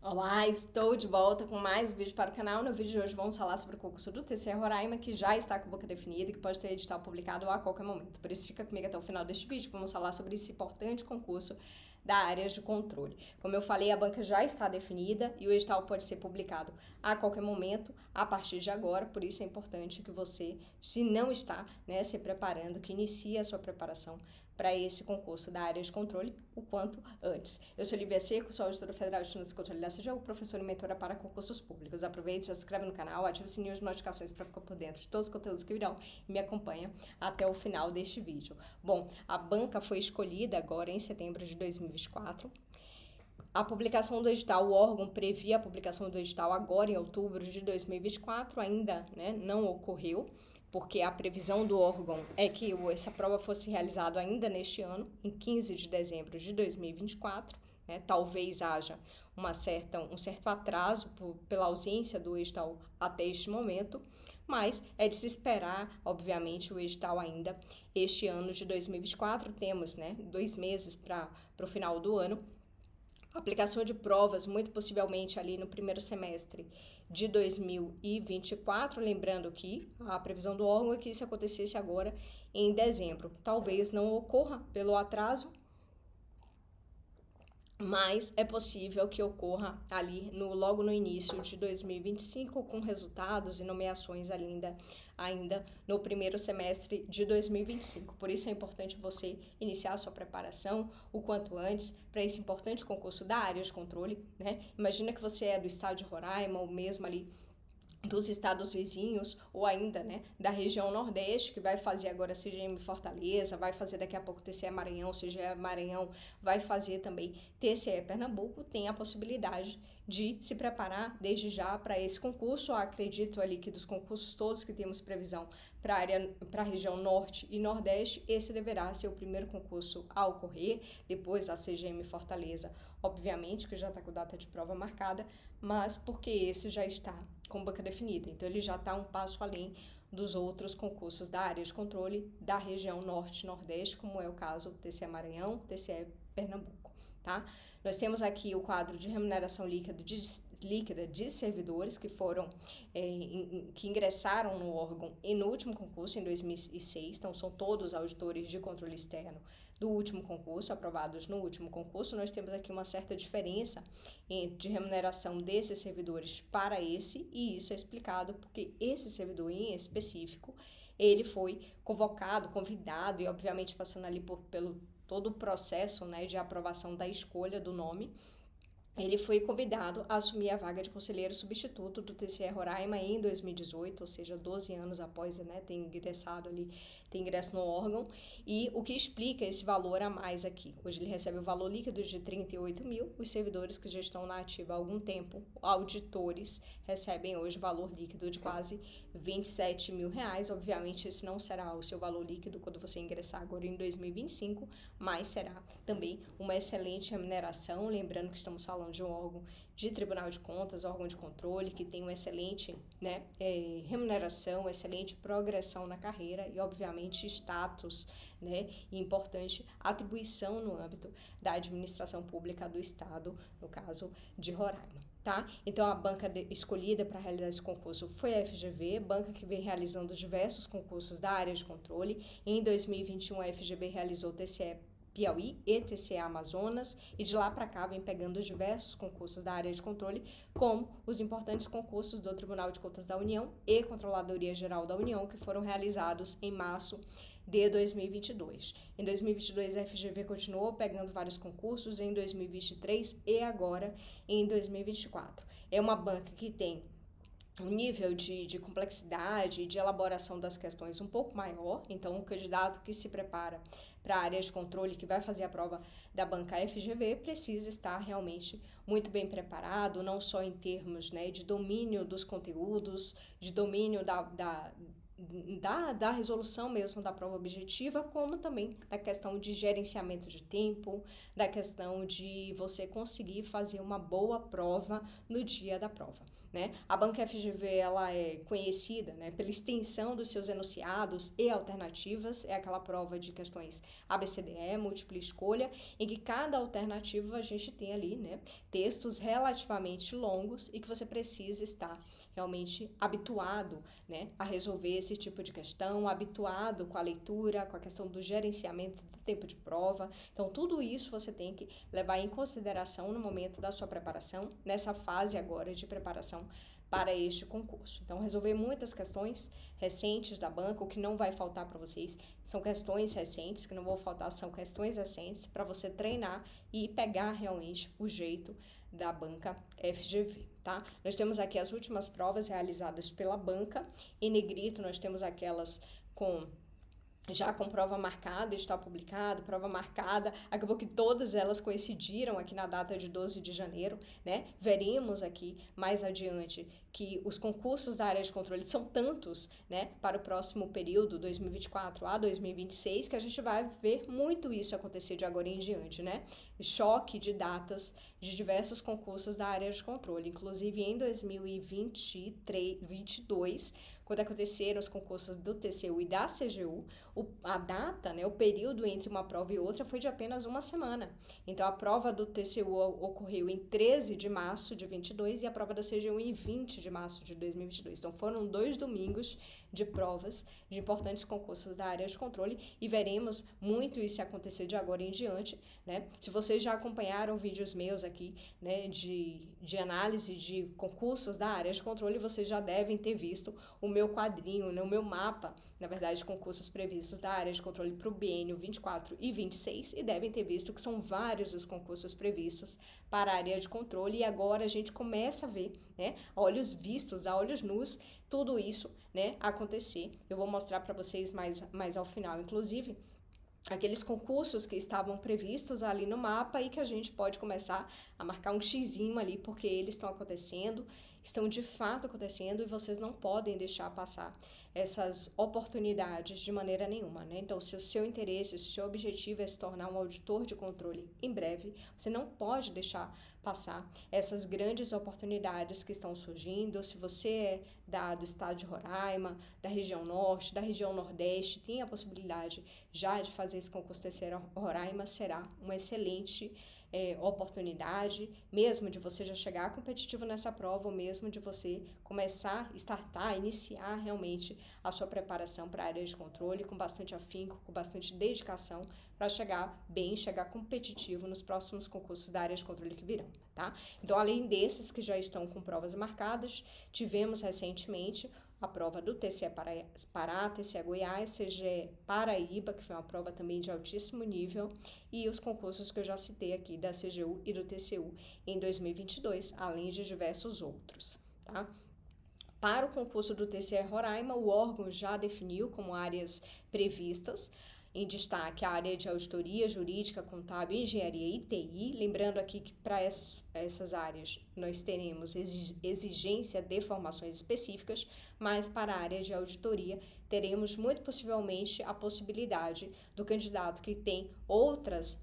Olá, estou de volta com mais vídeo para o canal. No vídeo de hoje vamos falar sobre o concurso do TCE Roraima, que já está com boca definida e que pode ter edital publicado a qualquer momento. Por isso fica comigo até o final deste vídeo, que vamos falar sobre esse importante concurso da área de controle. Como eu falei, a banca já está definida e o edital pode ser publicado a qualquer momento, a partir de agora. Por isso é importante que você, se não está se preparando, que inicie a sua preparação para esse concurso da área de controle o quanto antes. Eu sou Lívia Seco, sou auditora federal de Finanças e Controle da CGU, professora e mentora para concursos públicos. Aproveite, já se inscreve no canal, ative o sininho de notificações para ficar por dentro de todos os conteúdos que virão e me acompanha até o final deste vídeo. Bom, a banca foi escolhida agora em setembro de 2024. A publicação do edital, o órgão previa a publicação do edital agora em outubro de 2024, ainda não ocorreu, porque a previsão do órgão é que essa prova fosse realizada ainda neste ano, em 15 de dezembro de 2024. Talvez haja um certo atraso pela ausência do edital até este momento, mas é de se esperar, obviamente, o edital ainda este ano de 2024. Temos 2 meses para o final do ano. Aplicação de provas, muito possivelmente ali no primeiro semestre de 2024, lembrando que a previsão do órgão é que isso acontecesse agora em dezembro. Talvez não ocorra pelo atraso, mas é possível que ocorra ali logo no início de 2025, com resultados e nomeações ainda no primeiro semestre de 2025. Por isso é importante você iniciar a sua preparação o quanto antes para esse importante concurso da área de controle, Imagina que você é do estado de Roraima ou mesmo ali dos estados vizinhos, ou ainda, da região Nordeste, que vai fazer agora CGM Fortaleza, vai fazer daqui a pouco TCE Maranhão, CGE Maranhão, vai fazer também TCE Pernambuco, tem a possibilidade de se preparar desde já para esse concurso. Eu acredito ali que dos concursos todos que temos previsão para a região Norte e Nordeste, esse deverá ser o primeiro concurso a ocorrer, depois a CGM Fortaleza, obviamente, que já está com data de prova marcada, mas porque esse já está com banca definida, então ele já está um passo além dos outros concursos da área de controle da região Norte e Nordeste, como é o caso do TCE Maranhão, TCE Pernambuco, tá? Nós temos aqui o quadro de remuneração líquida de servidores que foram, que ingressaram no órgão e no último concurso, em 2006, então são todos auditores de controle externo do último concurso, aprovados no último concurso. Nós temos aqui uma certa diferença de remuneração desses servidores para esse, e isso é explicado porque esse servidor em específico, ele foi convidado e obviamente passando ali pelo todo o processo de aprovação da escolha do nome, ele foi convidado a assumir a vaga de conselheiro substituto do TCE Roraima em 2018, ou seja, 12 anos após ter ingressado ali, ter ingresso no órgão, e o que explica esse valor a mais aqui. Hoje ele recebe o valor líquido de 38 mil, os servidores que já estão na ativa há algum tempo, auditores, recebem hoje valor líquido de quase 27 mil reais. Obviamente esse não será o seu valor líquido quando você ingressar agora em 2025, mas será também uma excelente remuneração, lembrando que estamos falando de um órgão de Tribunal de Contas, órgão de controle, que tem uma excelente remuneração, excelente progressão na carreira e, obviamente, status e importante atribuição no âmbito da administração pública do Estado, no caso de Roraima. Tá? Então, a banca escolhida para realizar esse concurso foi a FGV, banca que vem realizando diversos concursos da área de controle. Em 2021, a FGV realizou o TCE Piauí e TCE Amazonas, e de lá para cá vem pegando diversos concursos da área de controle, como os importantes concursos do Tribunal de Contas da União e Controladoria Geral da União, que foram realizados em março de 2022. Em 2022, a FGV continuou pegando vários concursos, em 2023 e agora em 2024. É uma banca que tem um nível de complexidade, de elaboração das questões um pouco maior, então o candidato que se prepara para a área de controle, que vai fazer a prova da banca FGV, precisa estar realmente muito bem preparado, não só em termos de domínio dos conteúdos, de domínio da resolução mesmo da prova objetiva, como também da questão de gerenciamento de tempo, da questão de você conseguir fazer uma boa prova no dia da prova. Né? A banca FGV ela é conhecida, né, pela extensão dos seus enunciados e alternativas, é aquela prova de questões ABCDE, múltipla escolha, em que cada alternativa a gente tem ali, né, textos relativamente longos e que você precisa estar realmente habituado, né, a resolver esse tipo de questão, habituado com a leitura, com a questão do gerenciamento do tempo de prova. Então, tudo isso você tem que levar em consideração no momento da sua preparação, nessa fase agora de preparação para este concurso. Então, resolver muitas questões recentes da banca, o que não vai faltar para vocês são questões recentes, que não vão faltar, são questões recentes para você treinar e pegar realmente o jeito da banca FGV, tá? Nós temos aqui as últimas provas realizadas pela banca. Em negrito, nós temos aquelas já com prova marcada, está publicado, prova marcada, acabou que todas elas coincidiram aqui na data de 12 de janeiro, né? Veremos aqui mais adiante que os concursos da área de controle são tantos, né, para o próximo período, 2024 a 2026, que a gente vai ver muito isso acontecer de agora em diante, né? Choque de datas de diversos concursos da área de controle, inclusive em 2022, quando aconteceram os concursos do TCU e da CGU, a data, né, o período entre uma prova e outra foi de apenas uma semana. Então, a prova do TCU ocorreu em 13 de março de 22 e a prova da CGU em 20 de março de 2022. Então, foram 2 domingos de provas de importantes concursos da área de controle e veremos muito isso acontecer de agora em diante, né? Se vocês já acompanharam vídeos meus aqui, né, de análise de concursos da área de controle, vocês já devem ter visto o meu quadrinho, né, o meu mapa, na verdade, de concursos previstos da área de controle para o biênio 24 e 26 e devem ter visto que são vários os concursos previstos para a área de controle e agora a gente começa a ver, né, a olhos vistos, a olhos nus, tudo isso, né, acontecer. Eu vou mostrar para vocês mais ao final, inclusive, aqueles concursos que estavam previstos ali no mapa e que a gente pode começar a marcar um xizinho ali, porque eles estão acontecendo, estão de fato acontecendo e vocês não podem deixar passar essas oportunidades de maneira nenhuma, né? Então, se o seu interesse, se o seu objetivo é se tornar um auditor de controle em breve, você não pode deixar passar essas grandes oportunidades que estão surgindo. Se você é do estado de Roraima, da região norte, da região nordeste, tem a possibilidade já de fazer esse concurso terceiro Roraima, será uma excelente oportunidade, mesmo de você já chegar competitivo nessa prova, ou mesmo de você começar, iniciar realmente a sua preparação para a área de controle com bastante afinco, com bastante dedicação, para chegar bem, chegar competitivo nos próximos concursos da área de controle que virão, tá? Então, além desses que já estão com provas marcadas, tivemos recentemente a prova do TCE Pará, TCE Goiás, CGE Paraíba, que foi uma prova também de altíssimo nível, e os concursos que eu já citei aqui da CGU e do TCU em 2022, além de diversos outros, tá? Para o concurso do TCE Roraima, o órgão já definiu como áreas previstas, em destaque a área de auditoria, jurídica, contábil, engenharia e TI. Lembrando aqui que para essas áreas nós teremos exigência de formações específicas, mas para a área de auditoria teremos muito possivelmente a possibilidade do candidato que tem outras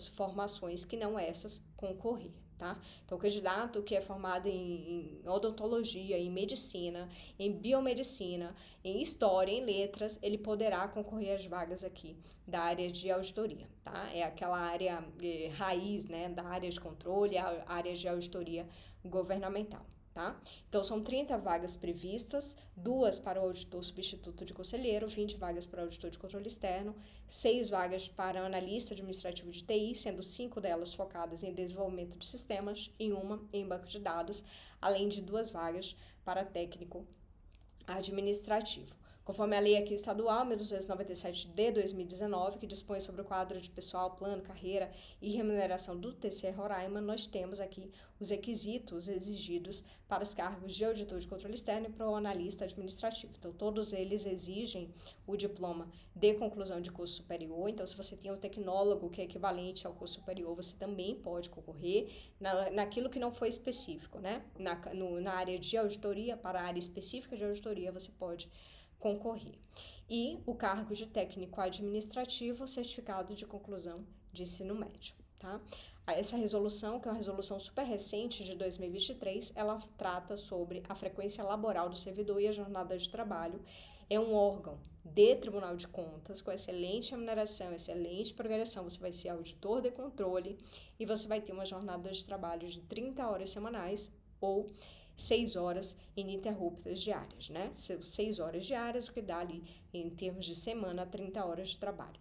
formações que não essas concorrer. Tá? Então, o candidato que é formado em odontologia, em medicina, em biomedicina, em história, em letras, ele poderá concorrer às vagas aqui da área de auditoria, tá? É aquela área raiz, né, da área de controle, a área de auditoria governamental. Tá? Então, são 30 vagas previstas, 2 para o auditor substituto de conselheiro, 20 vagas para o auditor de controle externo, 6 vagas para o analista administrativo de TI, sendo 5 delas focadas em desenvolvimento de sistemas e uma em banco de dados, além de 2 vagas para técnico administrativo. Conforme a lei aqui estadual 1297 de 2019, que dispõe sobre o quadro de pessoal, plano, carreira e remuneração do TCE Roraima, nós temos aqui os requisitos exigidos para os cargos de auditor de controle externo e para o analista administrativo. Então, todos eles exigem o diploma de conclusão de curso superior. Então, se você tem um tecnólogo que é equivalente ao curso superior, você também pode concorrer naquilo que não foi específico, né? Na área de auditoria, para a área específica de auditoria, você pode concorrer. E o cargo de técnico administrativo, certificado de conclusão de ensino médio, tá? Essa resolução, que é uma resolução super recente de 2023, ela trata sobre a frequência laboral do servidor e a jornada de trabalho. É um órgão de Tribunal de Contas com excelente remuneração, excelente progressão. Você vai ser auditor de controle e você vai ter uma jornada de trabalho de 30 horas semanais ou 6 horas ininterruptas diárias, né? 6 horas diárias, o que dá ali, em termos de semana, 30 horas de trabalho.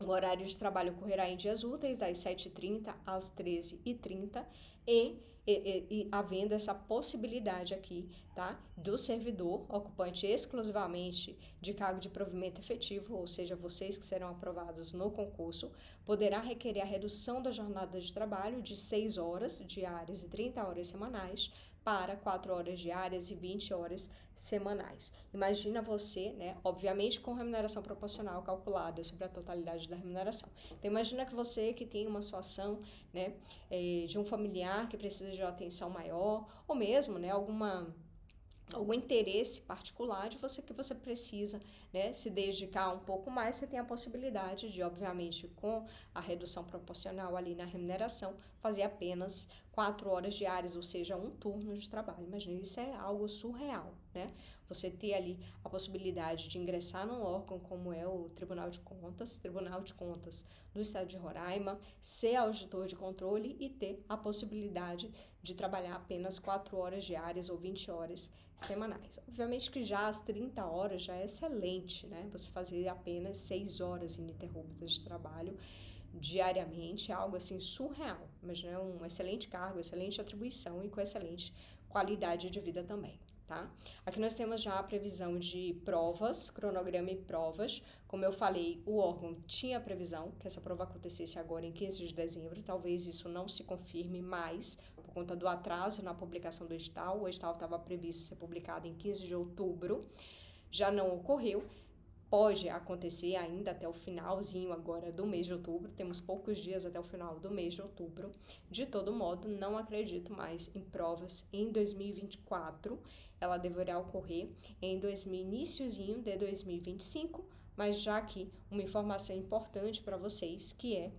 O horário de trabalho ocorrerá em dias úteis, das 7h30 às 13h30, e havendo essa possibilidade aqui, tá? Do servidor, ocupante exclusivamente de cargo de provimento efetivo, ou seja, vocês que serão aprovados no concurso, poderá requerer a redução da jornada de trabalho de 6 horas diárias e 30 horas semanais para 4 horas diárias e 20 horas semanais. Imagina você, né, obviamente com remuneração proporcional calculada sobre a totalidade da remuneração. Então, imagina que você que tem uma situação, né, de um familiar que precisa de uma atenção maior, ou mesmo, né, algum interesse particular de você que você precisa, né, se dedicar um pouco mais, você tem a possibilidade de, obviamente, com a redução proporcional ali na remuneração, fazer apenas 4 horas diárias, ou seja, um turno de trabalho. Imagina, isso é algo surreal, né? Você ter ali a possibilidade de ingressar num órgão como é o Tribunal de Contas do Estado de Roraima, ser auditor de controle e ter a possibilidade de trabalhar apenas 4 horas diárias ou 20 horas semanais. Obviamente que já as 30 horas já é excelente, né? Você fazer apenas 6 horas ininterruptas de trabalho diariamente é algo assim surreal, mas é um excelente cargo, excelente atribuição e com excelente qualidade de vida também, tá? Aqui nós temos já a previsão de provas, cronograma e provas. Como eu falei, o órgão tinha a previsão que essa prova acontecesse agora em 15 de dezembro, talvez isso não se confirme mais por conta do atraso na publicação do edital. O edital estava previsto ser publicado em 15 de outubro, já não ocorreu. Pode acontecer ainda até o finalzinho agora do mês de outubro, temos poucos dias até o final do mês de outubro. De todo modo, não acredito mais em provas em 2024, ela deverá ocorrer em iniciozinho de 2025, mas já aqui uma informação importante para vocês, que é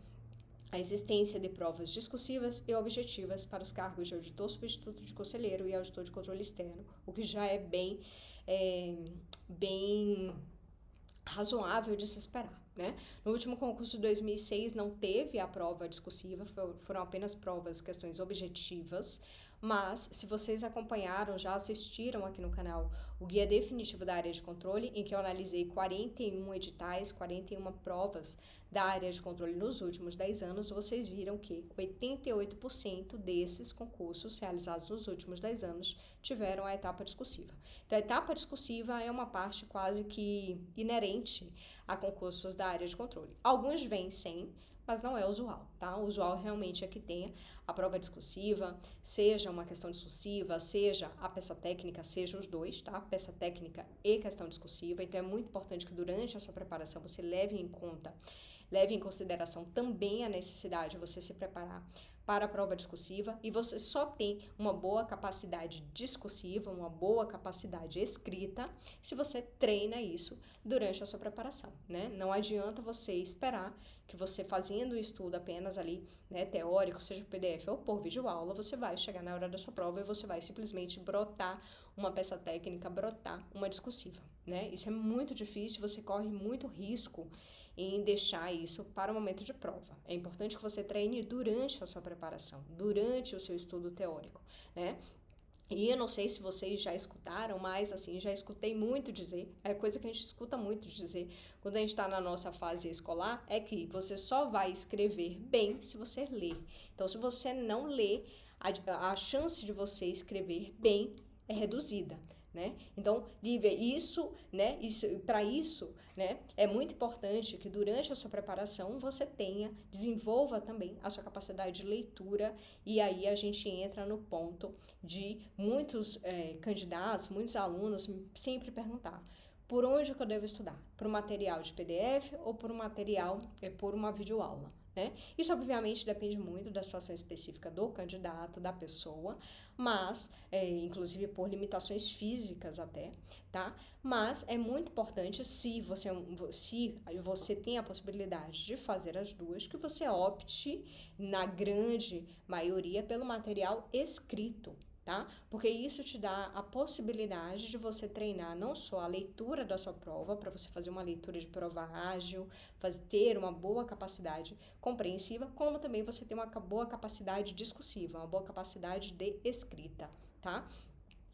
a existência de provas discursivas e objetivas para os cargos de auditor substituto de conselheiro e auditor de controle externo, o que já é bem razoável de se esperar, né? No último concurso de 2006 não teve a prova discursiva, foram apenas questões objetivas, mas se vocês acompanharam, já assistiram aqui no canal o Guia Definitivo da Área de Controle, em que eu analisei 41 editais, 41 provas da área de controle nos últimos 10 anos, vocês viram que 88% desses concursos realizados nos últimos 10 anos tiveram a etapa discursiva. Então, a etapa discursiva é uma parte quase que inerente a concursos da área de controle. Alguns vêm sem, mas não é usual, tá? O usual realmente é que tenha a prova discursiva, seja uma questão discursiva, seja a peça técnica, seja os dois, tá? Peça técnica e questão discursiva. Então, é muito importante que durante a sua preparação você leve em consideração também a necessidade de você se preparar para a prova discursiva, e você só tem uma boa capacidade discursiva, uma boa capacidade escrita, se você treina isso durante a sua preparação, né? Não adianta você esperar que você fazendo o estudo apenas ali, né, teórico, seja por PDF ou por videoaula, você vai chegar na hora da sua prova e você vai simplesmente brotar uma peça técnica, brotar uma discursiva, né? Isso é muito difícil, você corre muito risco em deixar isso para o momento de prova. É importante que você treine durante a sua preparação, durante o seu estudo teórico, né? E eu não sei se vocês já escutaram, mas assim, já escutei muito dizer, é coisa que a gente escuta muito dizer quando a gente está na nossa fase escolar, é que você só vai escrever bem se você ler. Então, se você não lê, a chance de você escrever bem é reduzida, né? Então, Lívia, para isso, né, é muito importante que durante a sua preparação você desenvolva também a sua capacidade de leitura, e aí a gente entra no ponto de muitos candidatos, muitos alunos sempre perguntar: por onde que eu devo estudar? Por um material de PDF ou por um material, por uma videoaula? né? Isso, obviamente, depende muito da situação específica do candidato, da pessoa, mas, inclusive por limitações físicas até, tá? Mas é muito importante, se você tem a possibilidade de fazer as duas, que você opte, na grande maioria, pelo material escrito, tá? Porque isso te dá a possibilidade de você treinar não só a leitura da sua prova, para você fazer uma leitura de prova ágil, ter uma boa capacidade compreensiva, como também você ter uma boa capacidade discursiva, uma boa capacidade de escrita, tá?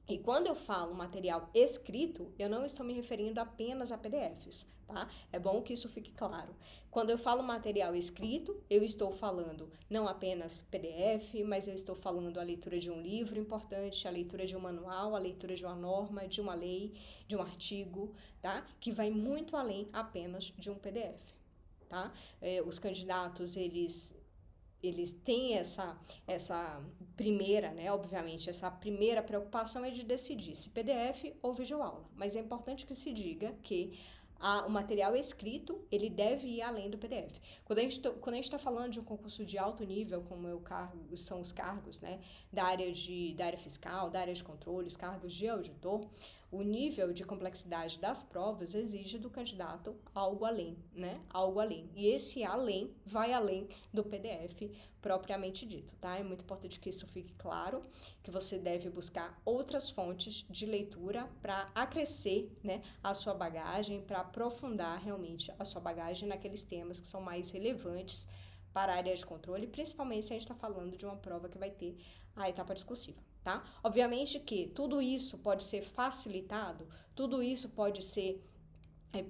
E quando eu falo material escrito, eu não estou me referindo apenas a PDFs, tá? É bom que isso fique claro. Quando eu falo material escrito, eu estou falando não apenas PDF, mas eu estou falando a leitura de um livro importante, a leitura de um manual, a leitura de uma norma, de uma lei, de um artigo, tá? Que vai muito além apenas de um PDF, tá? Os candidatos, eles têm essa primeira, né, obviamente, essa primeira preocupação é de decidir se PDF ou videoaula, mas é importante que se diga que o material escrito, ele deve ir além do PDF. Quando a gente está falando de um concurso de alto nível, como são os cargos, né, da área fiscal, da área de controle, os cargos de auditor, o nível de complexidade das provas exige do candidato algo além, né? Algo além. E esse além vai além do PDF propriamente dito, tá? É muito importante que isso fique claro, que você deve buscar outras fontes de leitura para acrescer, né, a sua bagagem, para aprofundar realmente a sua bagagem naqueles temas que são mais relevantes para a área de controle, principalmente se a gente está falando de uma prova que vai ter a etapa discursiva, tá? Obviamente que tudo isso pode ser facilitado, tudo isso pode ser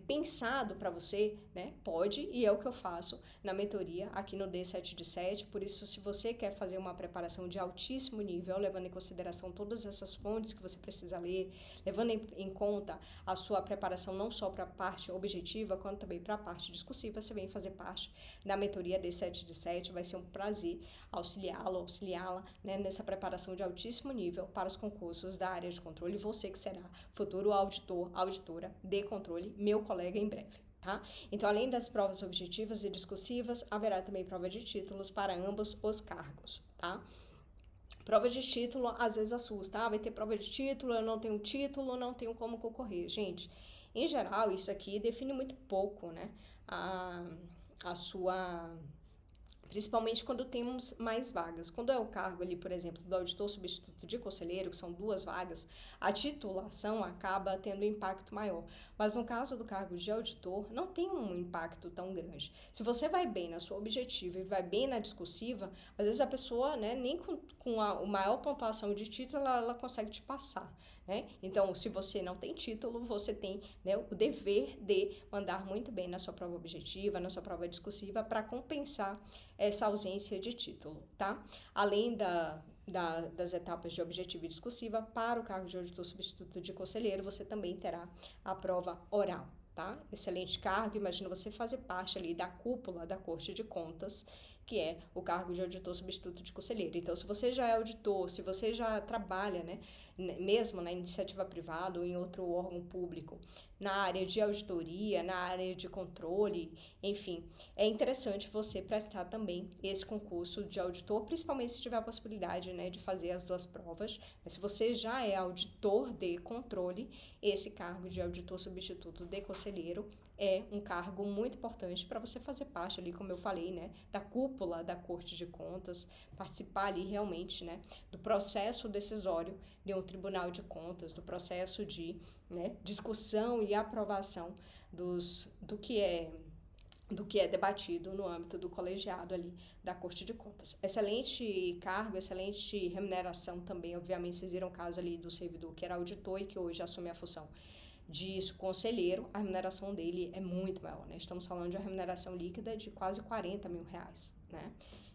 pensado para você, né? Pode, e é o que eu faço na mentoria aqui no D7 de 7. Por isso, se você quer fazer uma preparação de altíssimo nível, levando em consideração todas essas fontes que você precisa ler, levando em conta a sua preparação não só para a parte objetiva, quanto também para a parte discursiva, você vem fazer parte da mentoria D7 de 7. Vai ser um prazer auxiliá-la, né, nessa preparação de altíssimo nível para os concursos da área de controle. Você que será futuro auditora de controle, meu colega em breve, tá? Então, além das provas objetivas e discursivas, haverá também prova de títulos para ambos os cargos, tá? Prova de título, às vezes assusta, vai ter prova de título, eu não tenho título, não tenho como concorrer. Gente, em geral, isso aqui define muito pouco, né, a sua... Principalmente quando temos mais vagas. Quando é o cargo ali, por exemplo, do auditor substituto de conselheiro, que são 2 vagas, a titulação acaba tendo um impacto maior. Mas no caso do cargo de auditor, não tem um impacto tão grande. Se você vai bem na sua objetiva e vai bem na discursiva, às vezes a pessoa, né, nem com a maior pontuação de título, ela consegue te passar, né? Então, se você não tem título, você tem, né, o dever de mandar muito bem na sua prova objetiva, na sua prova discursiva, para compensar essa ausência de título, tá? Além das etapas de objetiva e discursiva, para o cargo de auditor substituto de conselheiro, você também terá a prova oral, tá? Excelente cargo, imagina você fazer parte ali da cúpula da Corte de Contas, que é o cargo de auditor substituto de conselheiro. Então, se você já é auditor, se você já trabalha, né, mesmo na iniciativa privada ou em outro órgão público, na área de auditoria, na área de controle, enfim, é interessante você prestar também esse concurso de auditor, principalmente se tiver a possibilidade, né, de fazer as 2 provas. Mas se você já é auditor de controle, esse cargo de auditor substituto de conselheiro é um cargo muito importante para você fazer parte ali, como eu falei, né, da cúpula da Corte de Contas, participar ali realmente, né, do processo decisório de um Tribunal de Contas, do processo de, né, discussão e aprovação do que é debatido no âmbito do colegiado ali da Corte de Contas. Excelente cargo, excelente remuneração também. Obviamente, vocês viram o caso ali do servidor que era auditor e que hoje assume a função de conselheiro. A remuneração dele é muito maior, né? Estamos falando de uma remuneração líquida de quase 40 mil reais, né?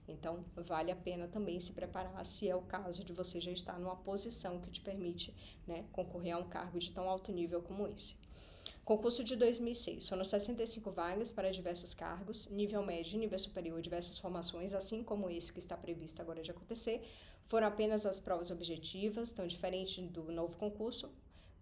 Então, vale a pena também se preparar, se é o caso de você já estar numa posição que te permite, né, concorrer a um cargo de tão alto nível como esse. Concurso de 2006, foram 65 vagas para diversos cargos, nível médio e nível superior, diversas formações, assim como esse que está previsto agora de acontecer. Foram apenas as provas objetivas, tão diferente do novo concurso,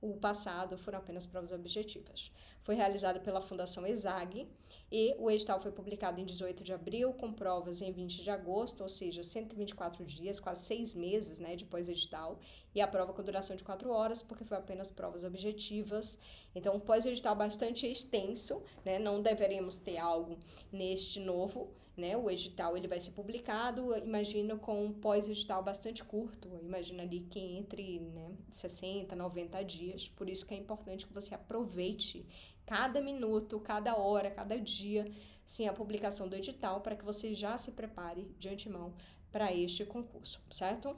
o passado foram apenas provas objetivas. Foi realizado pela Fundação ESAG e o edital foi publicado em 18 de abril, com provas em 20 de agosto, ou seja, 124 dias, quase 6 meses, né, depois do edital, e a prova com duração de 4 horas, porque foi apenas provas objetivas. Então, um pós-edital bastante extenso, né, não deveremos ter algo neste novo, né, o edital ele vai ser publicado, imagino, com um pós-edital bastante curto, imagina ali que entre, né, 60, 90 dias, por isso que é importante que você aproveite cada minuto, cada hora, cada dia, sim, a publicação do edital, para que você já se prepare de antemão para este concurso, certo?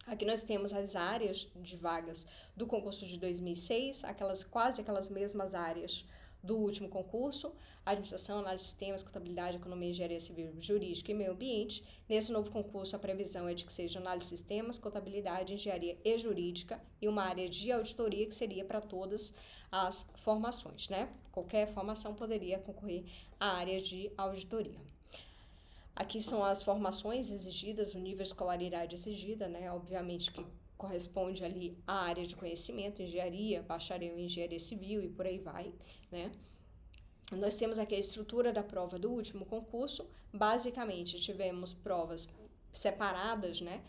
Aqui nós temos as áreas de vagas do concurso de 2006, quase aquelas mesmas áreas do último concurso: administração, análise de sistemas, contabilidade, economia, engenharia civil, jurídica e meio ambiente. Nesse novo concurso, a previsão é de que seja análise de sistemas, contabilidade, engenharia e jurídica, e uma área de auditoria que seria para todas as formações, né? Qualquer formação poderia concorrer à área de auditoria. Aqui são as formações exigidas, o nível de escolaridade exigida, né? Obviamente que corresponde ali à área de conhecimento, engenharia, bacharel em engenharia civil e por aí vai, né? Nós temos aqui a estrutura da prova do último concurso. Basicamente, tivemos provas separadas, né?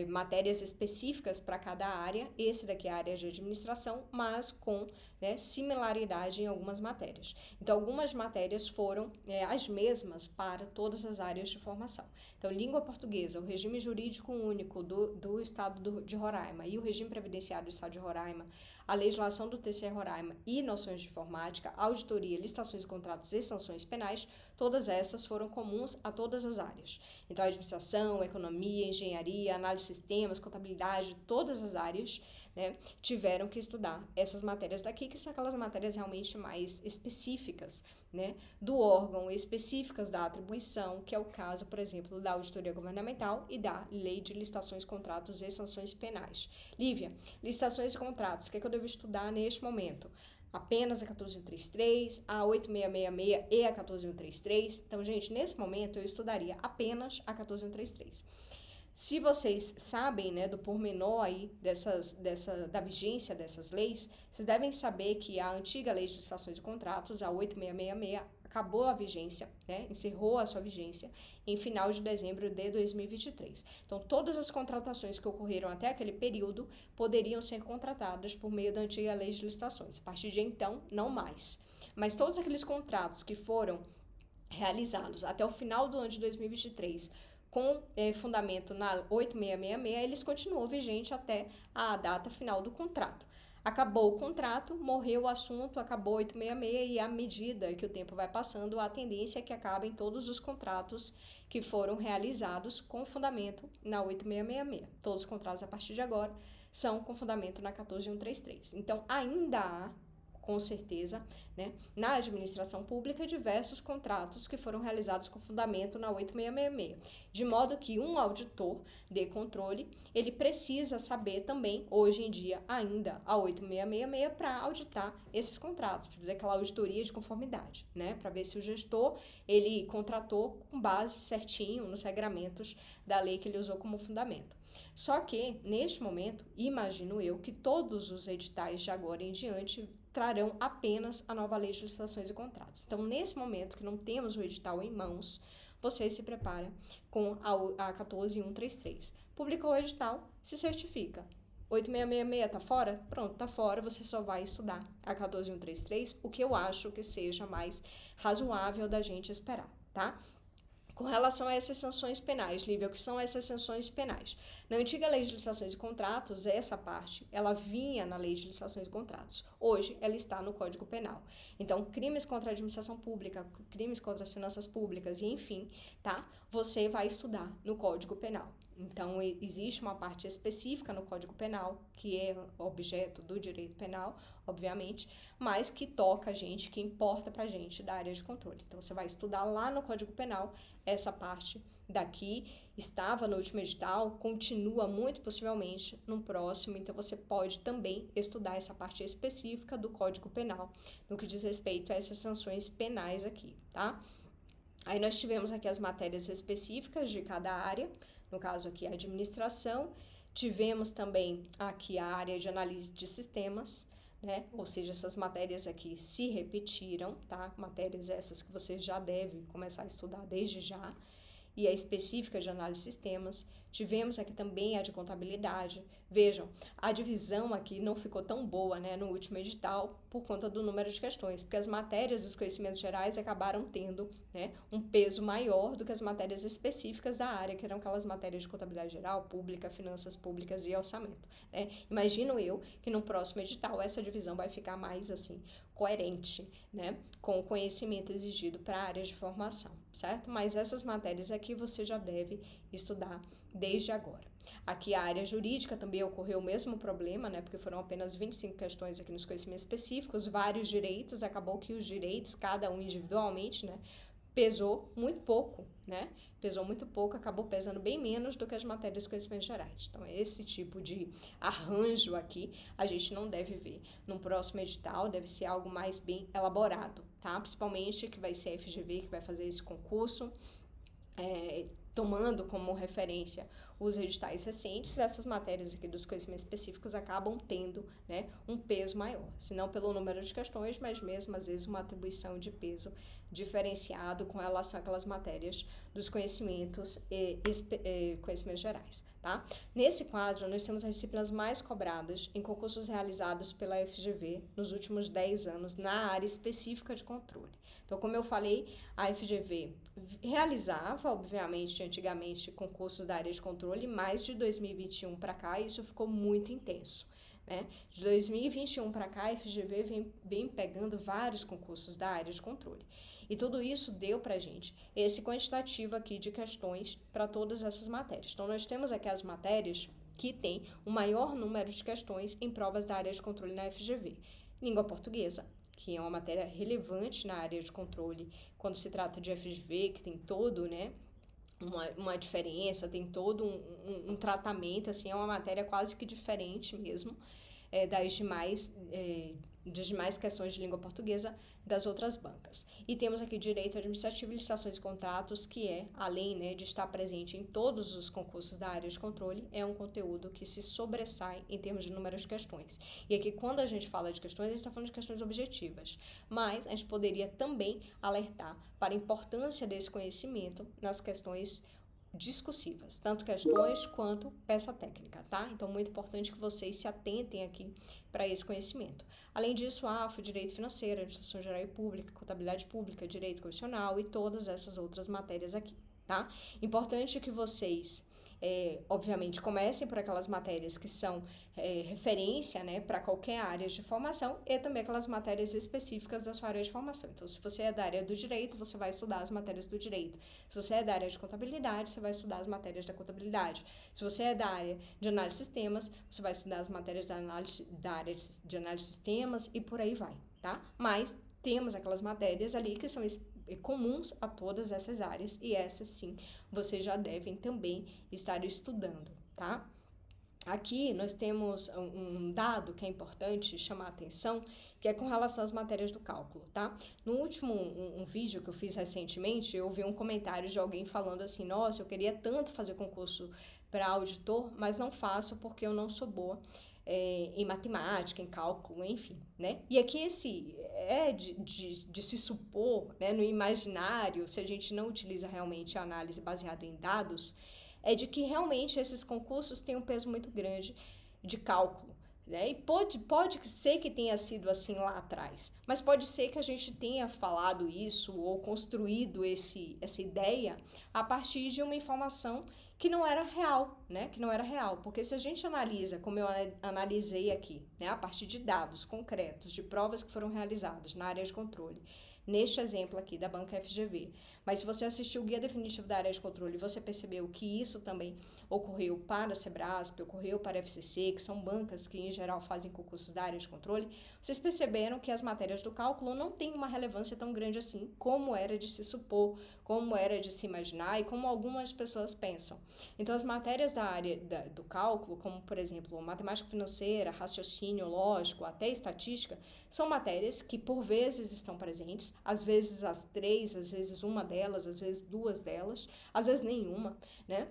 Matérias específicas para cada área. Esse daqui é a área de administração, mas com, né, similaridade em algumas matérias. Então, algumas matérias foram as mesmas para todas as áreas de formação. Então, língua portuguesa, o regime jurídico único do estado de Roraima e o regime previdenciário do estado de Roraima, a legislação do TCE Roraima e noções de informática, auditoria, licitações de contratos e sanções penais, todas essas foram comuns a todas as áreas. Então, administração, economia, engenharia, análise de sistemas, contabilidade, todas as áreas, né, tiveram que estudar essas matérias daqui, que são aquelas matérias realmente mais específicas, né, do órgão, específicas da atribuição, que é o caso, por exemplo, da auditoria governamental e da lei de licitações, contratos e sanções penais. Lívia, licitações e contratos, o que é que eu devo estudar neste momento? Apenas a 14133, a 8666 e a 14133. Então, gente, nesse momento eu estudaria apenas a 14133. Se vocês sabem, né, do pormenor aí da vigência dessas leis, vocês devem saber que a antiga lei de licitações e contratos, a 8666, acabou a vigência, né, encerrou a sua vigência em final de dezembro de 2023. Então, todas as contratações que ocorreram até aquele período poderiam ser contratadas por meio da antiga lei de licitações. A partir de então, não mais. Mas todos aqueles contratos que foram realizados até o final do ano de 2023, com fundamento na 8666, eles continuam vigentes até a data final do contrato. Acabou o contrato, morreu o assunto, acabou 866, e à medida que o tempo vai passando, a tendência é que acabem todos os contratos que foram realizados com fundamento na 8666. Todos os contratos a partir de agora são com fundamento na 14133. Então, ainda há, com certeza, né, na administração pública, diversos contratos que foram realizados com fundamento na 8666, de modo que um auditor de controle, ele precisa saber também, hoje em dia, ainda a 8666, para auditar esses contratos, para fazer aquela auditoria de conformidade, né, para ver se o gestor, ele contratou com base certinho nos regramentos da lei que ele usou como fundamento. Só que, neste momento, imagino eu que todos os editais de agora em diante trarão apenas a nova lei de licitações e contratos. Então, nesse momento que não temos o edital em mãos, você se prepara com a 14133. Publicou o edital, se certifica. 8666 tá fora? Pronto, tá fora, você só vai estudar a 14133, o que eu acho que seja mais razoável da gente esperar, tá? Com relação a essas sanções penais, Lívia, o que são essas sanções penais? Na antiga lei de licitações e contratos, essa parte, ela vinha na lei de licitações e contratos. Hoje, ela está no Código Penal. Então, crimes contra a administração pública, crimes contra as finanças públicas e, enfim, tá? Você vai estudar no Código Penal. Então, existe uma parte específica no Código Penal, que é objeto do direito penal, obviamente, mas que toca a gente, que importa pra gente da área de controle. Então, você vai estudar lá no Código Penal essa parte daqui, estava no último edital, continua muito possivelmente no próximo, então você pode também estudar essa parte específica do Código Penal, no que diz respeito a essas sanções penais aqui, tá? Aí nós tivemos aqui as matérias específicas de cada área, no caso aqui a administração. Tivemos também aqui a área de análise de sistemas, né? Ou seja, essas matérias aqui se repetiram, tá? Matérias essas que você já deve começar a estudar desde já. E a específica de análise de sistemas. Tivemos aqui também a de contabilidade. Vejam, a divisão aqui não ficou tão boa, né, no último edital por conta do número de questões, porque as matérias dos conhecimentos gerais acabaram tendo, né, um peso maior do que as matérias específicas da área, que eram aquelas matérias de contabilidade geral, pública, finanças públicas e orçamento, né? Imagino eu que no próximo edital essa divisão vai ficar mais assim coerente, né, com o conhecimento exigido para a área de formação, certo? Mas essas matérias aqui você já deve estudar desde agora. Aqui a área jurídica também ocorreu o mesmo problema, né, porque foram apenas 25 questões aqui nos conhecimentos específicos, vários direitos, acabou que os direitos, cada um individualmente, né, pesou muito pouco, né? Pesou muito pouco, acabou pesando bem menos do que as matérias de conhecimentos gerais. Então, esse tipo de arranjo aqui a gente não deve ver num próximo edital, deve ser algo mais bem elaborado, tá? Principalmente que vai ser a FGV que vai fazer esse concurso, tomando como referência os editais recentes, essas matérias aqui dos conhecimentos específicos acabam tendo, né, um peso maior, se não pelo número de questões, mas mesmo às vezes uma atribuição de peso diferenciado com relação àquelas matérias dos conhecimentos conhecimentos gerais, tá? Nesse quadro, nós temos as disciplinas mais cobradas em concursos realizados pela FGV nos últimos 10 anos na área específica de controle. Então, como eu falei, a FGV realizava, obviamente, antigamente, concursos da área de controle, mas de 2021 para cá isso ficou muito intenso, né? De 2021 para cá, a FGV vem pegando vários concursos da área de controle. E tudo isso deu para a gente esse quantitativo aqui de questões para todas essas matérias. Então, nós temos aqui as matérias que têm o maior número de questões em provas da área de controle na FGV. Língua portuguesa, que é uma matéria relevante na área de controle quando se trata de FGV, que tem todo, né, uma diferença, tem todo um tratamento, assim, é uma matéria quase que diferente mesmo das demais questões de língua portuguesa das outras bancas. E temos aqui direito administrativo, licitações e contratos, que além, né, de estar presente em todos os concursos da área de controle, é um conteúdo que se sobressai em termos de número de questões. E aqui, quando a gente fala de questões, a gente está falando de questões objetivas, mas a gente poderia também alertar para a importância desse conhecimento nas questões discursivas, tanto questões quanto peça técnica, tá? Então, muito importante que vocês se atentem aqui para esse conhecimento. Além disso, AFO, Direito Financeiro, Administração Geral e Pública, Contabilidade Pública, Direito Constitucional e todas essas outras matérias aqui, tá? Importante que vocês obviamente, comecem por aquelas matérias que são referência, né, para qualquer área de formação e também aquelas matérias específicas da sua área de formação. Então, se você é da área do direito, você vai estudar as matérias do direito. Se você é da área de contabilidade, você vai estudar as matérias da contabilidade. Se você é da área de análise de sistemas, você vai estudar as matérias da área de análise de sistemas e por aí vai, tá? Mas temos aquelas matérias ali que são comuns a todas essas áreas e essas sim vocês já devem também estar estudando, tá? Aqui nós temos um dado que é importante chamar a atenção, que é com relação às matérias do cálculo, tá? No último um vídeo que eu fiz recentemente, eu vi um comentário de alguém falando assim, nossa, eu queria tanto fazer concurso para auditor, mas não faço porque eu não sou boa em matemática, em cálculo, enfim, né? E aqui esse de se supor, né, no imaginário, se a gente não utiliza realmente a análise baseada em dados, é de que realmente esses concursos têm um peso muito grande de cálculo, né? E pode ser que tenha sido assim lá atrás, mas pode ser que a gente tenha falado isso ou construído essa ideia a partir de uma informação que não era real, né? Que não era real, porque se a gente analisa, como eu analisei aqui, né, a partir de dados concretos, de provas que foram realizadas na área de controle, neste exemplo aqui da banca FGV, mas se você assistiu o guia definitivo da área de controle, você percebeu que isso também ocorreu para a Sebrasp, ocorreu para a FCC, que são bancas que em geral fazem concursos da área de controle, vocês perceberam que as matérias do cálculo não têm uma relevância tão grande assim, como era de se supor, como era de se imaginar e como algumas pessoas pensam. Então, as matérias da área do cálculo, como, por exemplo, matemática financeira, raciocínio lógico, até estatística, são matérias que, por vezes, estão presentes, às vezes as 3, às vezes uma delas, às vezes 2 delas, às vezes nenhuma, né?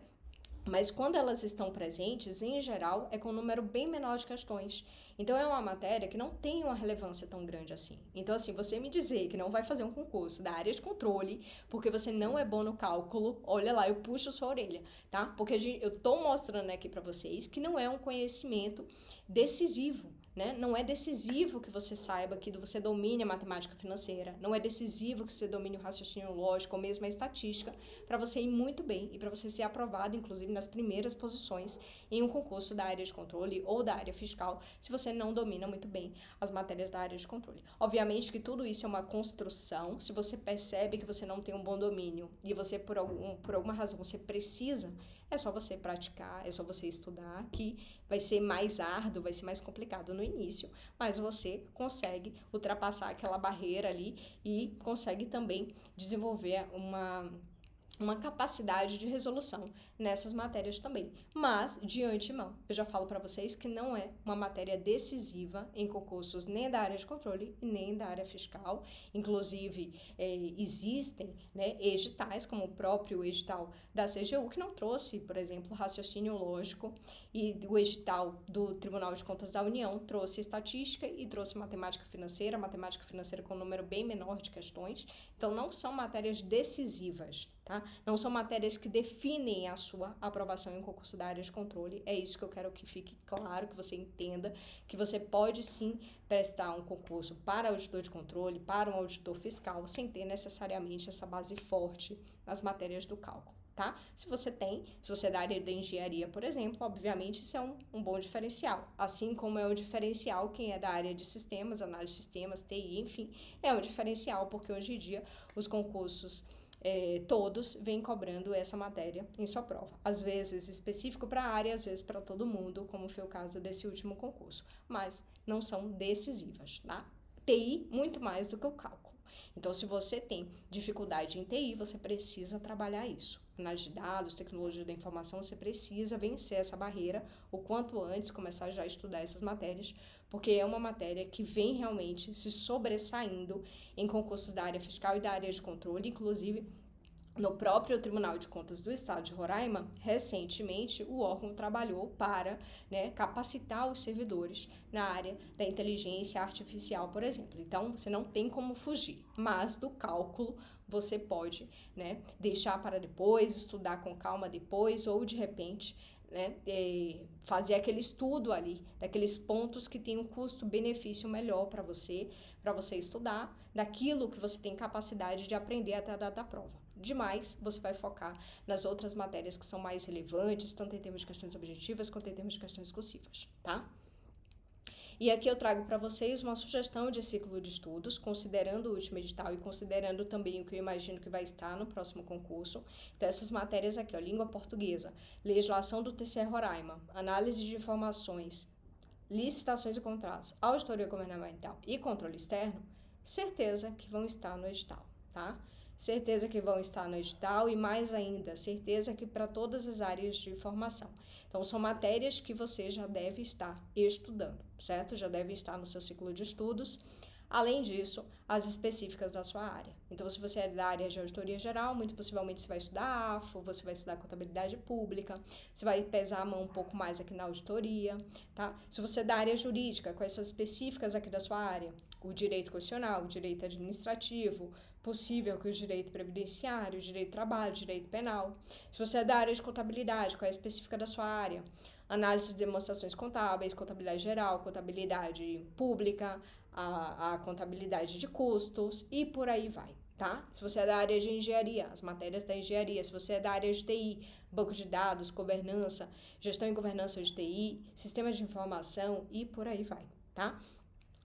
Mas quando elas estão presentes, em geral, é com um número bem menor de questões. Então, é uma matéria que não tem uma relevância tão grande assim. Então, assim, você me dizer que não vai fazer um concurso da área de controle porque você não é bom no cálculo, olha lá, eu puxo sua orelha, tá? Porque eu tô mostrando aqui para vocês que não é um conhecimento decisivo. Né? Não é decisivo que você saiba que você domine a matemática financeira, não é decisivo que você domine o raciocínio lógico ou mesmo a estatística para você ir muito bem e para você ser aprovado, inclusive, nas primeiras posições em um concurso da área de controle ou da área fiscal, se você não domina muito bem as matérias da área de controle. Obviamente que tudo isso é uma construção, se você percebe que você não tem um bom domínio e você, por alguma razão, você precisa, é só você praticar, é só você estudar, que vai ser mais árduo, vai ser mais complicado no início, mas você consegue ultrapassar aquela barreira ali e consegue também desenvolver uma capacidade de resolução nessas matérias também. Mas, de antemão, eu já falo para vocês que não é uma matéria decisiva em concursos nem da área de controle e nem da área fiscal. Inclusive, existem, né, editais, como o próprio edital da CGU, que não trouxe, por exemplo, raciocínio lógico, e o edital do Tribunal de Contas da União trouxe estatística e trouxe matemática financeira com um número bem menor de questões. Então, não são matérias decisivas, tá? Não são matérias que definem a sua aprovação em concurso da área de controle. É isso que eu quero que fique claro, que você entenda, que você pode sim prestar um concurso para auditor de controle, para um auditor fiscal, sem ter necessariamente essa base forte nas matérias do cálculo. Tá? Se você é da área da engenharia, por exemplo, obviamente isso é um bom diferencial. Assim como é um diferencial quem é da área de sistemas, análise de sistemas, TI, enfim, é um diferencial porque hoje em dia os concursos todos vêm cobrando essa matéria em sua prova. Às vezes específico para a área, às vezes para todo mundo, como foi o caso desse último concurso. Mas não são decisivas, tá? TI, muito mais do que o cálculo. Então, se você tem dificuldade em TI, você precisa trabalhar isso. Análise de dados, tecnologia da informação, você precisa vencer essa barreira o quanto antes, começar já a estudar essas matérias, porque é uma matéria que vem realmente se sobressaindo em concursos da área fiscal e da área de controle, inclusive no próprio Tribunal de Contas do Estado de Roraima, recentemente, o órgão trabalhou para, né, capacitar os servidores na área da inteligência artificial, por exemplo. Então, você não tem como fugir, mas do cálculo você pode, né, deixar para depois, estudar com calma depois, ou de repente, né, fazer aquele estudo ali, daqueles pontos que tem um custo-benefício melhor para você estudar, daquilo que você tem capacidade de aprender até a data da prova. Demais, você vai focar nas outras matérias que são mais relevantes, tanto em termos de questões objetivas quanto em termos de questões discursivas, tá? E aqui eu trago para vocês uma sugestão de ciclo de estudos, considerando o último edital e considerando também o que eu imagino que vai estar no próximo concurso. Então, essas matérias aqui, ó, língua portuguesa, legislação do TCE Roraima, análise de informações, licitações e contratos, auditoria governamental e controle externo, certeza que vão estar no edital, tá? Certeza que vão estar no edital e, mais ainda, certeza que para todas as áreas de formação. Então, são matérias que você já deve estar estudando, certo? Já deve estar no seu ciclo de estudos. Além disso, as específicas da sua área. Então, se você é da área de auditoria geral, muito possivelmente você vai estudar AFO, você vai estudar contabilidade pública, você vai pesar a mão um pouco mais aqui na auditoria, tá? Se você é da área jurídica, com essas específicas aqui da sua área, o direito constitucional, o direito administrativo, possível que o direito previdenciário, o direito do trabalho, o direito penal. Se você é da área de contabilidade, qual é a específica da sua área? Análise de demonstrações contábeis, contabilidade geral, contabilidade pública, a contabilidade de custos e por aí vai, tá? Se você é da área de engenharia, as matérias da engenharia. Se você é da área de TI, banco de dados, governança, gestão e governança de TI, sistemas de informação e por aí vai, tá?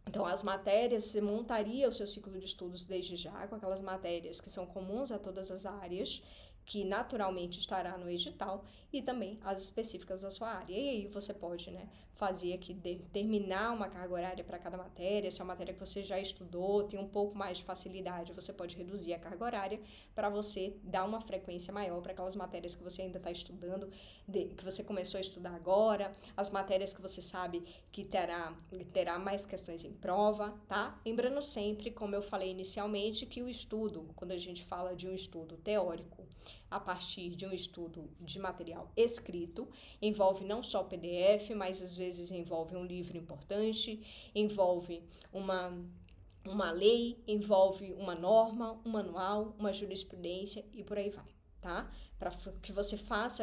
Então, as matérias, você montaria o seu ciclo de estudos desde já, com aquelas matérias que são comuns a todas as áreas, que naturalmente estará no edital, e também as específicas da sua área. E aí você pode, né, fazer aqui, determinar uma carga horária para cada matéria. Se é uma matéria que você já estudou, tem um pouco mais de facilidade, você pode reduzir a carga horária para você dar uma frequência maior para aquelas matérias que você ainda está estudando, que você começou a estudar agora, as matérias que você sabe que terá mais questões em prova, tá? Lembrando sempre, como eu falei inicialmente, que o estudo, quando a gente fala de um estudo teórico a partir de um estudo de material escrito, envolve não só o PDF, mas às vezes envolve um livro importante, envolve uma lei, envolve uma norma, um manual, uma jurisprudência e por aí vai, tá? Para que você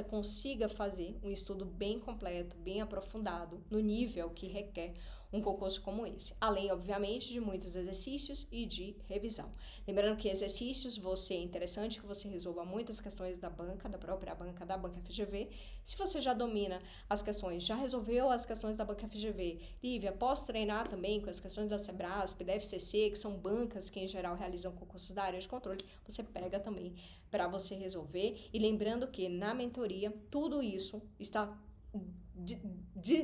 consiga fazer um estudo bem completo, bem aprofundado, no nível que requer um concurso como esse. Além, obviamente, de muitos exercícios e de revisão. Lembrando que exercícios, é interessante que você resolva muitas questões da banca, da própria banca, da banca FGV. Se você já domina as questões, já resolveu as questões da banca FGV, Lívia, posso treinar também com as questões da Sebrasp, da FCC, que são bancas que em geral realizam concursos da área de controle, você pega também para você resolver. E lembrando que na mentoria, tudo isso está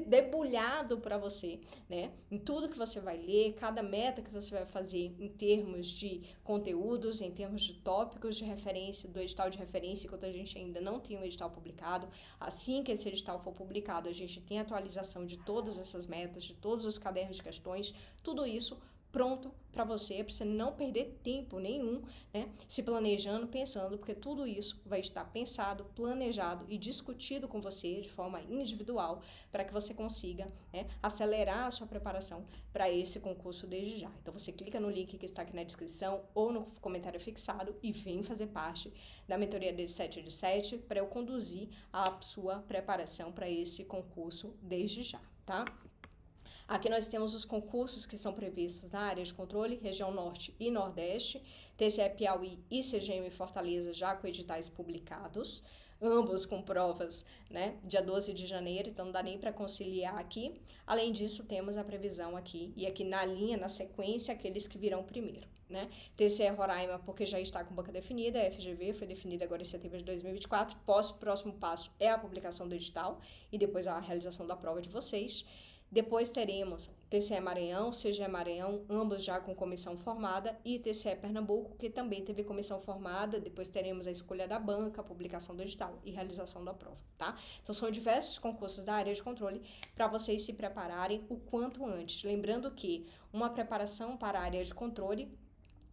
debulhado para você, né? Em tudo que você vai ler, cada meta que você vai fazer em termos de conteúdos, em termos de tópicos de referência, do edital de referência, enquanto a gente ainda não tem um edital publicado. Assim que esse edital for publicado, a gente tem atualização de todas essas metas, de todos os cadernos de questões, tudo isso pronto para você não perder tempo nenhum, né, se planejando, pensando, porque tudo isso vai estar pensado, planejado e discutido com você de forma individual para que você consiga, né, acelerar a sua preparação para esse concurso desde já. Então você clica no link que está aqui na descrição ou no comentário fixado e vem fazer parte da mentoria de 7 de 7 para eu conduzir a sua preparação para esse concurso desde já, tá? Aqui nós temos os concursos que são previstos na área de controle, região norte e nordeste, TCE Piauí e CGM Fortaleza já com editais publicados, ambos com provas, né, dia 12 de janeiro, então não dá nem para conciliar aqui. Além disso, temos a previsão aqui, e aqui na linha, na sequência, aqueles que virão primeiro, né? TCE Roraima, porque já está com banca definida, a FGV foi definida agora em setembro de 2024, próximo passo é a publicação do edital e depois a realização da prova de vocês. Depois teremos TCE Maranhão, CGE Maranhão, ambos já com comissão formada, e TCE Pernambuco, que também teve comissão formada. Depois teremos a escolha da banca, a publicação do edital e realização da prova, tá? Então, são diversos concursos da área de controle para vocês se prepararem o quanto antes. Lembrando que uma preparação para a área de controle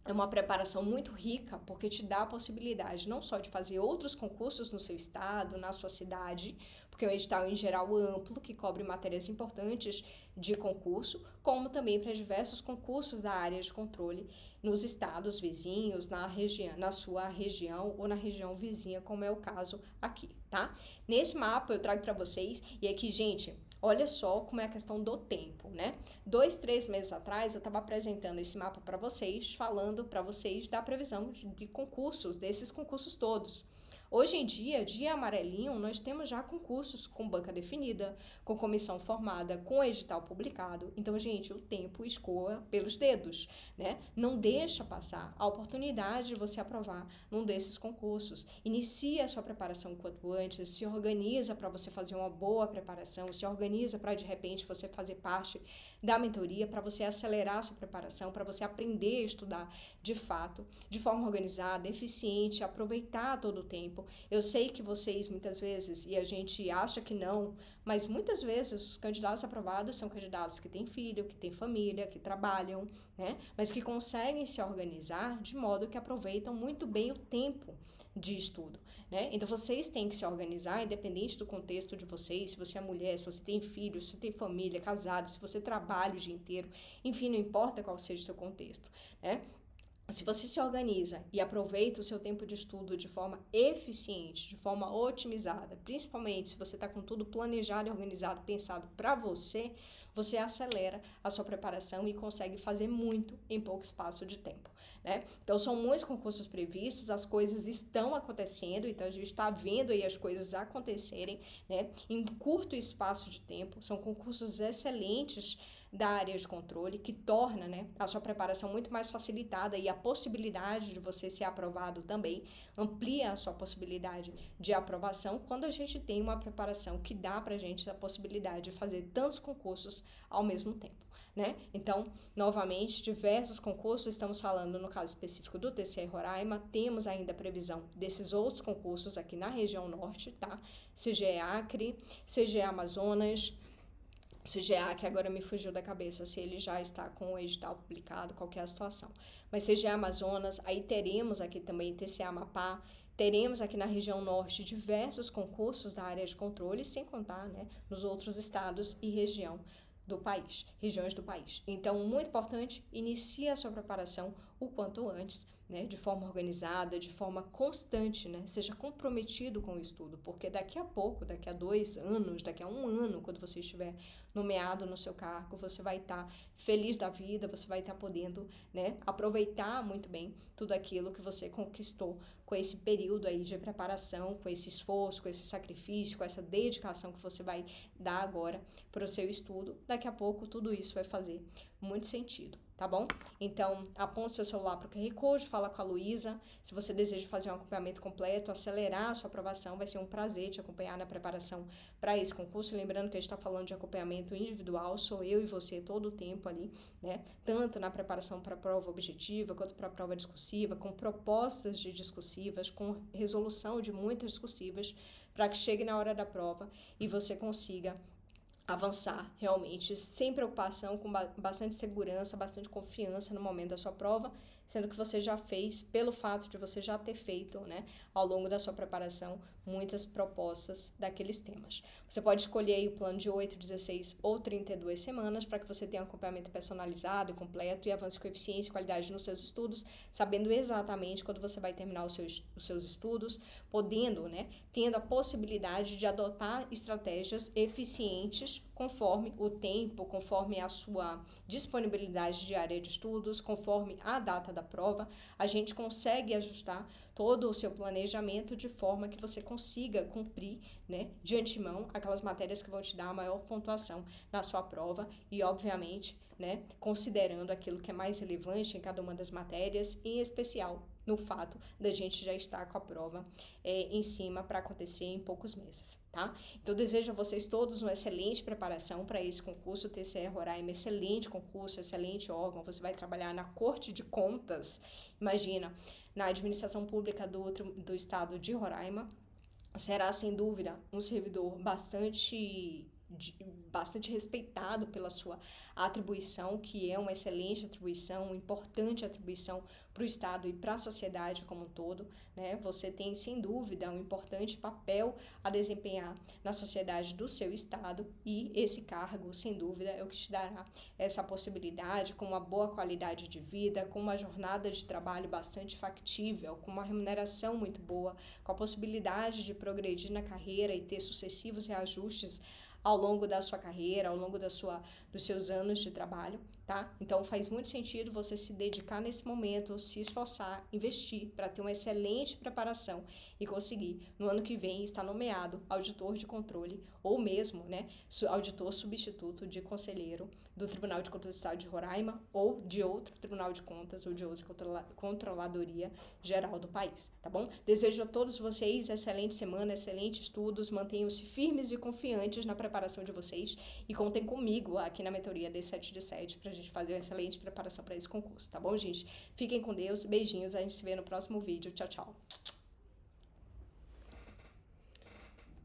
é uma preparação muito rica, porque te dá a possibilidade não só de fazer outros concursos no seu estado, na sua cidade, porque é um edital em geral amplo, que cobre matérias importantes de concurso, como também para diversos concursos da área de controle nos estados vizinhos, na sua região ou na região vizinha, como é o caso aqui, tá? Nesse mapa eu trago para vocês, e aqui, gente, olha só como é a questão do tempo, né? 2-3 meses atrás, eu estava apresentando esse mapa para vocês, falando para vocês da previsão de concursos, desses concursos todos. Hoje em dia, de amarelinho, nós temos já concursos com banca definida, com comissão formada, com edital publicado. Então, gente, o tempo escoa pelos dedos, né? Não deixa passar a oportunidade de você aprovar num desses concursos. Inicia a sua preparação o quanto antes, se organiza para você fazer uma boa preparação, se organiza para, de repente, você fazer parte da mentoria, para você acelerar a sua preparação, para você aprender a estudar de fato, de forma organizada, eficiente, aproveitar todo o tempo. Eu sei que vocês, muitas vezes, e a gente acha que não, mas muitas vezes os candidatos aprovados são candidatos que têm filho, que têm família, que trabalham, né? Mas que conseguem se organizar de modo que aproveitam muito bem o tempo de estudo, né? Então, vocês têm que se organizar, independente do contexto de vocês, se você é mulher, se você tem filho, se você tem família, casado, se você trabalha o dia inteiro, enfim, não importa qual seja o seu contexto, né? Se você se organiza e aproveita o seu tempo de estudo de forma eficiente, de forma otimizada, principalmente se você está com tudo planejado e organizado, pensado para você, você acelera a sua preparação e consegue fazer muito em pouco espaço de tempo, né? Então, são muitos concursos previstos, as coisas estão acontecendo, então a gente está vendo aí as coisas acontecerem, né? Em curto espaço de tempo, são concursos excelentes da área de controle, que torna, né, a sua preparação muito mais facilitada, e a possibilidade de você ser aprovado também amplia a sua possibilidade de aprovação quando a gente tem uma preparação que dá pra gente a possibilidade de fazer tantos concursos ao mesmo tempo, né? Então, novamente, diversos concursos, estamos falando no caso específico do TCE Roraima, temos ainda a previsão desses outros concursos aqui na região norte, tá? CGE Acre, CGE Amazonas, CGA, que agora me fugiu da cabeça se ele já está com o edital publicado, qual que é a situação. Mas CGA Amazonas, aí teremos aqui também TCE Amapá, Teremos aqui na região norte diversos concursos da área de controle, sem contar, né, nos outros estados e regiões do país. Então, muito importante, inicie a sua preparação o quanto antes, né, de forma organizada, de forma constante, né, seja comprometido com o estudo, porque daqui a pouco, daqui a 2 anos, daqui a 1 ano, quando você estiver nomeado no seu cargo, você vai estar feliz da vida, você vai estar podendo, né, aproveitar muito bem tudo aquilo que você conquistou com esse período aí de preparação, com esse esforço, com esse sacrifício, com essa dedicação que você vai dar agora para o seu estudo. Daqui a pouco tudo isso vai fazer muito sentido, tá bom? Então, aponte seu celular para o QR Code, fala com a Luísa. Se você deseja fazer um acompanhamento completo, acelerar a sua aprovação, vai ser um prazer te acompanhar na preparação para esse concurso. Lembrando que a gente está falando de acompanhamento individual, sou eu e você todo o tempo ali, né? Tanto na preparação para a prova objetiva, quanto para a prova discursiva, com propostas de discursivas, com resolução de muitas discursivas, para que chegue na hora da prova e você consiga avançar realmente sem preocupação, com bastante segurança, bastante confiança no momento da sua prova, sendo que você já fez, pelo fato de você já ter feito, né, ao longo da sua preparação, muitas propostas daqueles temas. Você pode escolher aí o plano de 8, 16 ou 32 semanas para que você tenha um acompanhamento personalizado e completo e avance com eficiência e qualidade nos seus estudos, sabendo exatamente quando você vai terminar os seus estudos, podendo, né, tendo a possibilidade de adotar estratégias eficientes conforme o tempo, conforme a sua disponibilidade diária de estudos, conforme a data da prova, a gente consegue ajustar todo o seu planejamento de forma que você consiga cumprir, né, de antemão aquelas matérias que vão te dar a maior pontuação na sua prova e, obviamente, né, considerando aquilo que é mais relevante em cada uma das matérias, em especial no fato da gente já estar com a prova em cima para acontecer em poucos meses, tá? Então, desejo a vocês todos uma excelente preparação para esse concurso. O TCE Roraima, excelente concurso, excelente órgão. Você vai trabalhar na Corte de Contas, imagina, na administração pública do estado de Roraima. Será, sem dúvida, um servidor bastante respeitado pela sua atribuição, que é uma excelente atribuição, uma importante atribuição para o Estado e para a sociedade como um todo, né? Você tem, sem dúvida, um importante papel a desempenhar na sociedade do seu Estado e esse cargo, sem dúvida, é o que te dará essa possibilidade com uma boa qualidade de vida, com uma jornada de trabalho bastante factível, com uma remuneração muito boa, com a possibilidade de progredir na carreira e ter sucessivos reajustes ao longo da sua carreira, ao longo dos seus anos de trabalho, tá? Então faz muito sentido você se dedicar nesse momento, se esforçar, investir para ter uma excelente preparação e conseguir, no ano que vem, estar nomeado auditor de controle ou mesmo, né, auditor substituto de conselheiro do Tribunal de Contas do Estado de Roraima ou de outro Tribunal de Contas ou de outra Controladoria Geral do país, tá bom? Desejo a todos vocês excelente semana, excelentes estudos, mantenham-se firmes e confiantes na preparação de vocês e contem comigo aqui na mentoria D7 de 7 pra gente fazer uma excelente preparação para esse concurso, tá bom, gente? Fiquem com Deus, beijinhos, a gente se vê no próximo vídeo. Tchau, tchau.